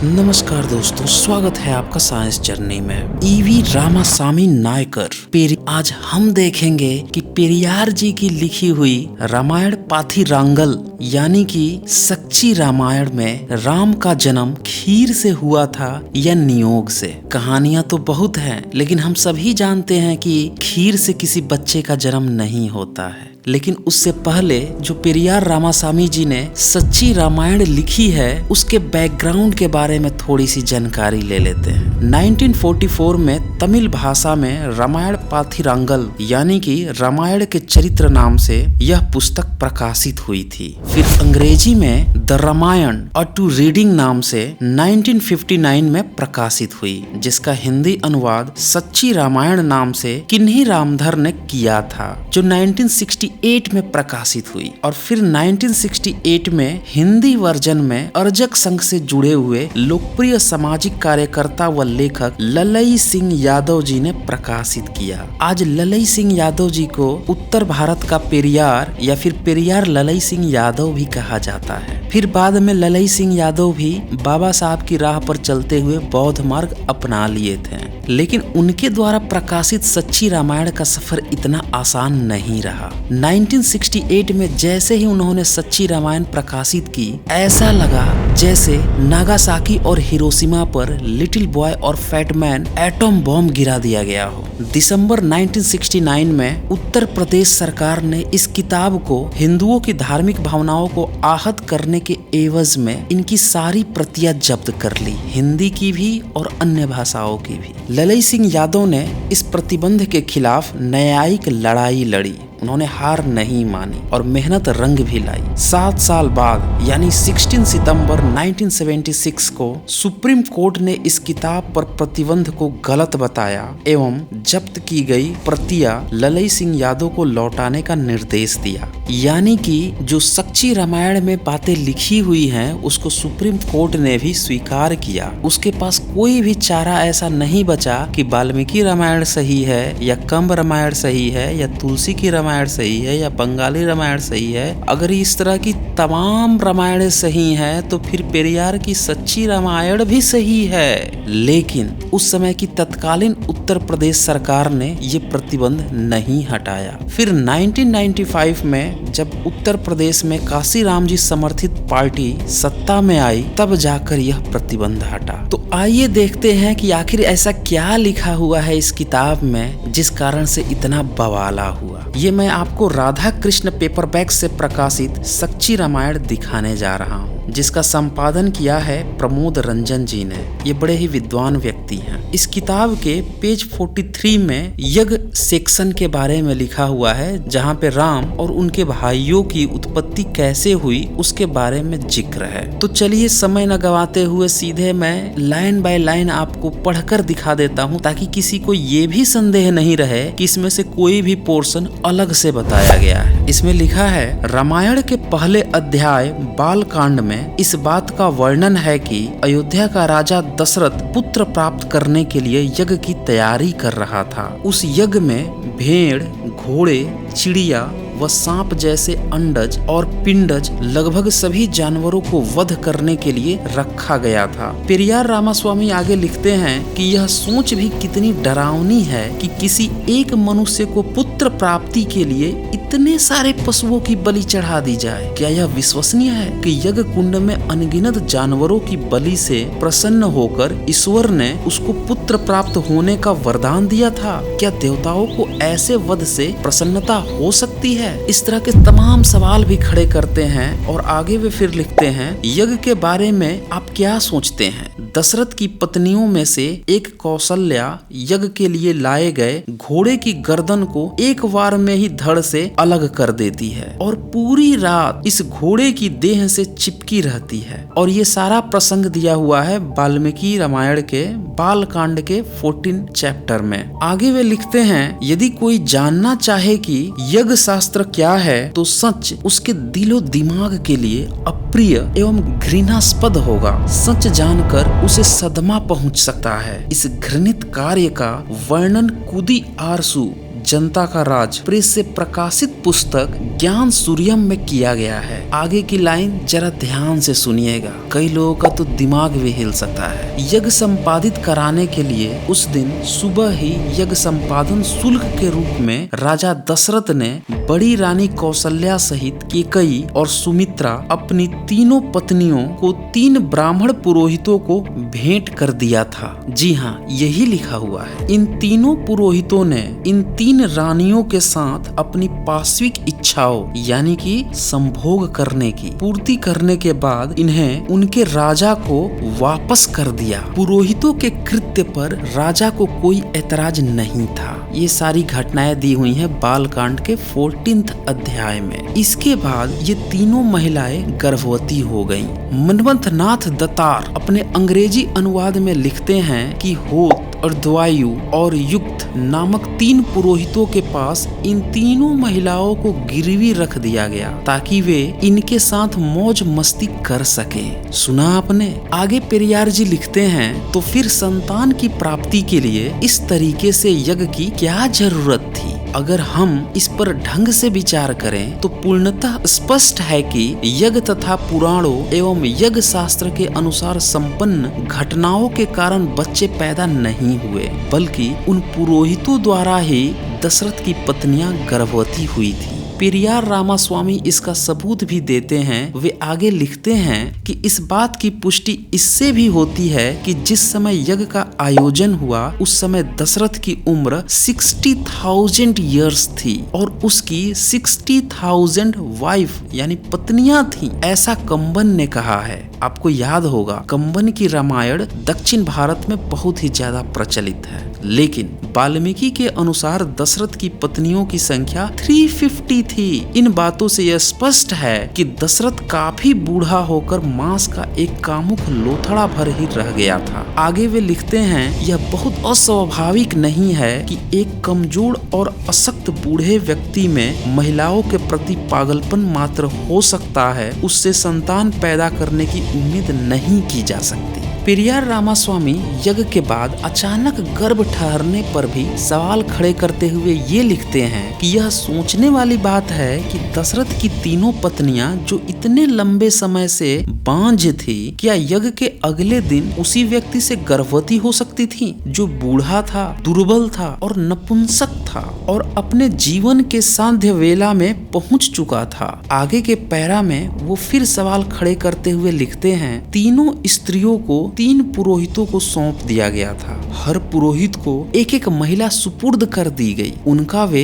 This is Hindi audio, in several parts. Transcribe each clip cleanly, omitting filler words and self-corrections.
नमस्कार दोस्तों, स्वागत है आपका साइंस जर्नी में। ईवी रामासामी नायकर आज हम देखेंगे कि पेरियार जी की लिखी हुई रामायण पाथीरांगल यानी कि सच्ची रामायण में राम का जन्म खीर से हुआ था या नियोग से। कहानियां तो बहुत हैं, लेकिन हम सभी जानते हैं कि खीर से किसी बच्चे का जन्म नहीं होता है। लेकिन उससे पहले जो पेरियार रामासामी जी ने सच्ची रामायण लिखी है, उसके बैकग्राउंड के बारे में थोड़ी सी जानकारी ले लेते हैं। 1944 में तमिल भाषा में रामायण पाथीरांगल यानी कि रामायण के चरित्र नाम से यह पुस्तक प्रकाशित हुई थी। फिर अंग्रेजी में the Ramayana a true reading नाम से 1959 में प्रकाशित हुई, जिसका हिंदी अनुवाद सच्ची रामायण नाम से किन्ही रामधर ने किया था, जो 1968 में प्रकाशित हुई। और फिर 1968 में हिंदी वर्जन में अर्जक संघ से जुड़े हुए लोकप्रिय सामाजिक कार्यकर्ता व लेखक ललई सिंह यादव जी ने प्रकाशित किया। आज ललई सिंह यादव जी को उत्तर भारत का पेरियार या फिर पेरियार ललई सिंह यादव भी कहा जाता है। फिर बाद में ललई सिंह यादव भी बाबा साहब की राह पर चलते हुए बौद्ध मार्ग अपना लिए थे, लेकिन उनके द्वारा प्रकाशित सच्ची रामायण का सफर इतना आसान नहीं रहा। 1968 में जैसे ही उन्होंने सच्ची रामायण प्रकाशित की, ऐसा लगा जैसे नागासाकी और हिरोशिमा पर लिटिल बॉय और फैट मैन एटम बॉम्ब गिरा दिया गया हो। दिसंबर 1969 में उत्तर प्रदेश सरकार ने इस किताब को हिंदुओं की धार्मिक भावनाओं को आहत करने के एवज में इनकी सारी प्रतियां जब्त कर ली, हिंदी की भी और अन्य भाषाओं की भी। ललई सिंह यादव ने इस प्रतिबंध के खिलाफ न्यायिक लड़ाई लड़ी। उन्होंने हार नहीं मानी और मेहनत रंग भी लाई। 7 साल बाद यानी 16 सितंबर 1976 को सुप्रीम कोर्ट ने इस किताब पर प्रतिबंध को गलत बताया एवं जब्त की गई प्रतियां ललई सिंह यादव को लौटाने का निर्देश दिया। यानी कि जो सच्ची रामायण में बातें लिखी हुई हैं, उसको सुप्रीम कोर्ट ने भी स्वीकार किया। उसके पास कोई भी चारा ऐसा नहीं बचा कि वाल्मीकि रामायण सही है या कंब रामायण सही है या तुलसी की रामायण सही है या बंगाली रामायण सही है। अगर इस तरह की तमाम रामायण सही हैं, तो फिर पेरियार की सच्ची रामायण भी सही है। लेकिन उस समय की तत्कालीन उत्तर प्रदेश सरकार ने ये प्रतिबंध नहीं हटाया। फिर 1995 में जब उत्तर प्रदेश में काशीराम जी समर्थित पार्टी सत्ता में आई, तब जाकर यह प्रतिबंध हटा। तो आइए देखते हैं कि आखिर ऐसा क्या लिखा हुआ है इस किताब में जिस कारण से इतना बवाला हुआ। ये मैं आपको राधा कृष्ण पेपरबैक से प्रकाशित सच्ची रामायण दिखाने जा रहा हूँ, जिसका संपादन किया है प्रमोद रंजन जी ने। ये बड़े ही विद्वान व्यक्ति हैं। इस किताब के पेज 43 में यज्ञ सेक्शन के बारे में लिखा हुआ है, जहाँ पे राम और उनके भाइयों की उत्पत्ति कैसे हुई उसके बारे में जिक्र है। तो चलिए समय न गवाते हुए सीधे मैं लाइन बाय लाइन आपको पढ़कर दिखा देता हूँ, ताकि किसी को ये भी संदेह नहीं रहे कि इसमें से कोई भी पोर्शन अलग से बताया गया है। इसमें लिखा है, रामायण के पहले अध्याय बाल कांड में इस बात का वर्णन है कि अयोध्या का राजा दशरथ पुत्र प्राप्त करने के लिए यज्ञ की तैयारी कर रहा था। उस यज्ञ में भेड़, घोड़े, चिड़िया व सांप जैसे अंडज और पिंडज लगभग सभी जानवरों को वध करने के लिए रखा गया था। पेरियार रामास्वामी आगे लिखते हैं कि यह सोच भी कितनी डरावनी है कि किसी एक मनुष्य को पुत्र प्राप्ति के लिए इतने सारे पशुओं की बलि चढ़ा दी जाए। क्या यह विश्वसनीय है कि यज्ञ कुंड में अनगिनत जानवरों की बलि से प्रसन्न होकर ईश्वर ने उसको पुत्र प्राप्त होने का वरदान दिया था? क्या देवताओं को ऐसे वध से प्रसन्नता हो सकती है? इस तरह के तमाम सवाल भी खड़े करते हैं। और आगे वे फिर लिखते हैं, यज्ञ के बारे में आप क्या सोचते हैं? दशरथ की पत्नियों में से एक कौशल्या यज्ञ के लिए लाए गए घोड़े की गर्दन को एक बार में ही धड़ से अलग कर देती है और पूरी रात इस घोड़े की देह से चिपकी रहती है। और ये सारा प्रसंग दिया हुआ है वाल्मीकि रामायण के बाल कांड के 14 चैप्टर में। आगे वे लिखते हैं, यदि कोई जानना चाहे कि यज्ञ शास्त्र क्या है, तो सच उसके दिलो दिमाग के लिए अप्रिय एवं घृणास्पद होगा। सच जानकर उसे सदमा पहुंच सकता है। इस घृणित कार्य का वर्णन कुदी आरसू जनता का राज प्रेस से प्रकाशित पुस्तक ज्ञान सूर्यम में किया गया है। आगे की लाइन जरा ध्यान से सुनिएगा, कई लोगों का तो दिमाग भी हिल सकता है। यज्ञ संपादित कराने के लिए उस दिन सुबह ही यज्ञ संपादन शुल्क के रूप में राजा दशरथ ने बड़ी रानी कौशल्या सहित केकई और सुमित्रा अपनी तीनों पत्नियों को 3 ब्राह्मण पुरोहितों को भेंट कर दिया था। जी हाँ, यही लिखा हुआ है। इन तीनों पुरोहितों ने इन 3 रानियों के साथ अपनी पार्श्विक इच्छाओं यानी कि संभोग करने की पूर्ति करने के बाद इन्हें उनके राजा को वापस कर दिया। पुरोहितों के कृत्य पर राजा को कोई ऐतराज नहीं था। ये सारी घटनाएं दी हुई हैं बालकांड के 14th अध्याय में। इसके बाद ये तीनों महिलाएं गर्भवती हो गईं। मनवंत नाथ दत्तार अपने अंग्रेजी अनुवाद में लिखते हैं कि होत और द्वायु और युक्त नामक 3 पुरोहितों के पास इन तीनों महिलाओं को गिरवी रख दिया गया ताकि वे इनके साथ मौज मस्ती कर सके। सुना आपने? आगे पेरियार जी लिखते हैं, तो फिर संतान की प्राप्ति के लिए इस तरीके से यज्ञ की क्या जरूरत थी? अगर हम इस पर ढंग से विचार करें तो पूर्णतः स्पष्ट है कि यज्ञ तथा पुराणों एवं यज्ञ शास्त्र के अनुसार संपन्न घटनाओं के कारण बच्चे पैदा नहीं हुए, बल्कि उन पुरोहितों द्वारा ही दशरथ की पत्नियां गर्भवती हुई थी। पेरियार रामास्वामी इसका सबूत भी देते हैं। वे आगे लिखते हैं कि इस बात की पुष्टि इससे भी होती है कि जिस समय यज्ञ का आयोजन हुआ उस समय दशरथ की उम्र 60,000 ईयर्स थी और उसकी 60,000 वाइफ यानी पत्नियां थीं। ऐसा कंबन ने कहा है। आपको याद होगा कंबन की रामायण दक्षिण भारत में बहुत ही ज्यादा प्रचलित है, लेकिन वाल्मीकि के अनुसार दशरथ की पत्नियों की संख्या 350 थी। इन बातों से यह स्पष्ट है कि दशरथ काफी बूढ़ा होकर मांस का एक कामुक लोथड़ा भर ही रह गया था। आगे वे लिखते हैं, यह बहुत अस्वाभाविक नहीं है कि एक कमजोर और अशक्त बूढ़े व्यक्ति में महिलाओं के प्रति पागलपन मात्र हो सकता है, उससे संतान पैदा करने की उम्मीद नहीं की जा सकती। पेरियार रामास्वामी यज्ञ के बाद अचानक गर्भ ठहरने पर भी सवाल खड़े करते हुए ये लिखते हैं कि यह सोचने वाली बात है कि दशरथ की तीनों पत्नियां जो इतने लंबे समय से बांझ थी, क्या यज्ञ के अगले दिन उसी व्यक्ति से गर्भवती हो सकती थी जो बूढ़ा था, दुर्बल था और नपुंसक था और अपने जीवन के सांध्य वेला में पहुंच चुका था। आगे के पैरा में वो फिर सवाल खड़े करते हुए लिखते हैं, तीनों स्त्रियों को 3 पुरोहितों को सौंप दिया गया था। हर पुरोहित को एक एक महिला सुपुर्द कर दी गई। उनका वे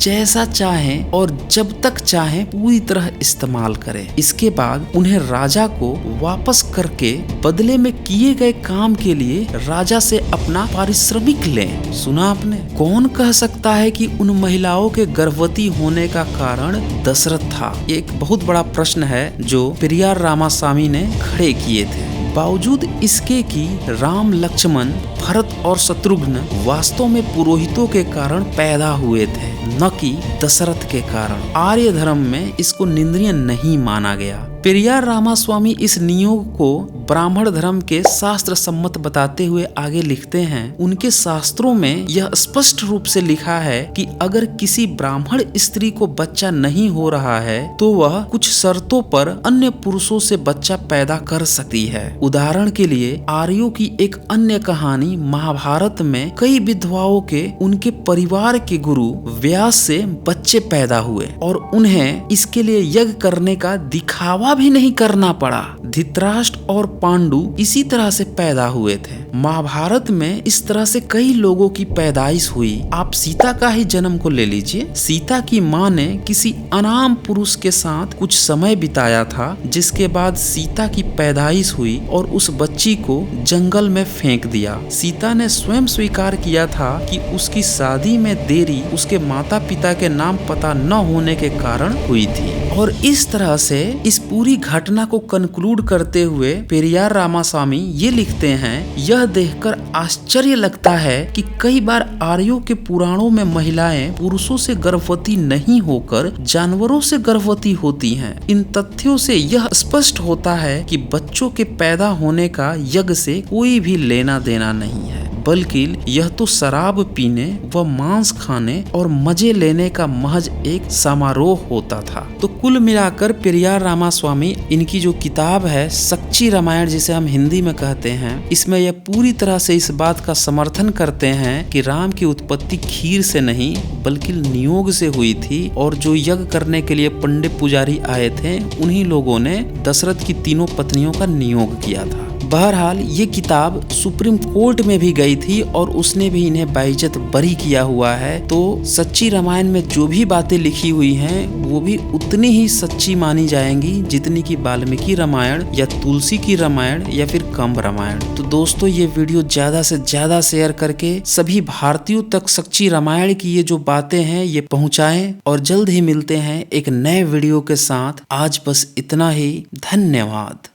जैसा चाहें और जब तक चाहें पूरी तरह इस्तेमाल करें। इसके बाद उन्हें राजा को वापस करके बदले में किए गए काम के लिए राजा से अपना पारिश्रमिक लें। सुना आपने? कौन कह सकता है कि उन महिलाओं के गर्भवती होने का कारण दशरथ था? एक बहुत बड़ा प्रश्न है जो पेरियार रामास्वामी ने खड़े किए थे। बावजूद इसके कि राम, लक्ष्मण, भरत और शत्रुघ्न वास्तव में पुरोहितों के कारण पैदा हुए थे, न कि दशरथ के कारण, आर्य धर्म में इसको निंदनीय नहीं माना गया। पेरियार रामास्वामी इस नियोग को ब्राह्मण धर्म के शास्त्र सम्मत बताते हुए आगे लिखते हैं, उनके शास्त्रों में यह स्पष्ट रूप से लिखा है कि अगर किसी ब्राह्मण स्त्री को बच्चा नहीं हो रहा है तो वह कुछ शर्तों पर अन्य पुरुषों से बच्चा पैदा कर सकती है। उदाहरण के लिए आर्यों की एक अन्य कहानी महाभारत में कई विधवाओं के उनके परिवार के गुरु व्यास से बच्चे पैदा हुए और उन्हें इसके लिए यज्ञ करने का दिखावा भी नहीं करना पड़ा। धृतराष्ट्र और पांडु इसी तरह से पैदा हुए थे। महाभारत में इस तरह से कई लोगों की पैदाइश हुई। आप सीता का ही जन्म को ले लीजिए। सीता की माँ ने किसी अनाम पुरुष के साथ कुछ समय बिताया था, जिसके बाद सीता की पैदाइश हुई और उस बच्ची को जंगल में फेंक दिया। सीता ने स्वयं स्वीकार किया था कि उसकी शादी में देरी उसके माता पिता के नाम पता न होने के कारण हुई थी। और इस तरह से इस पूरी घटना को कंक्लूड करते हुए पेरियार रामास्वामी ये लिखते हैं, यह देखकर आश्चर्य लगता है कि कई बार आर्यों के पुराणों में महिलाएं पुरुषों से गर्भवती नहीं होकर जानवरों से गर्भवती होती हैं। इन तथ्यों से यह स्पष्ट होता है कि बच्चों के पैदा होने का यज्ञ से कोई भी लेना देना नहीं है, बल्कि यह तो शराब पीने व मांस खाने और मजे लेने का महज एक समारोह होता था। तो कुल मिलाकर पेरियार रामास्वामी इनकी जो किताब है सच्ची रामायण जिसे हम हिंदी में कहते हैं, इसमें यह पूरी तरह से इस बात का समर्थन करते हैं कि राम की उत्पत्ति खीर से नहीं बल्कि नियोग से हुई थी और जो यज्ञ करने के लिए पंडित पुजारी आए थे उन्हीं लोगों ने दशरथ की तीनों पत्नियों का नियोग किया था। बहरहाल ये किताब सुप्रीम कोर्ट में भी गई थी और उसने भी इन्हें बाइज्जत बरी किया हुआ है। तो सच्ची रामायण में जो भी बातें लिखी हुई हैं वो भी उतनी ही सच्ची मानी जाएंगी जितनी की वाल्मीकि रामायण या तुलसी की रामायण या फिर कंब रामायण। तो दोस्तों ये वीडियो ज्यादा से ज्यादा शेयर करके सभी भारतीयों तक सच्ची रामायण की ये जो बातें हैं ये पहुंचाएं और जल्द ही मिलते हैं एक नए वीडियो के साथ। आज बस इतना ही, धन्यवाद।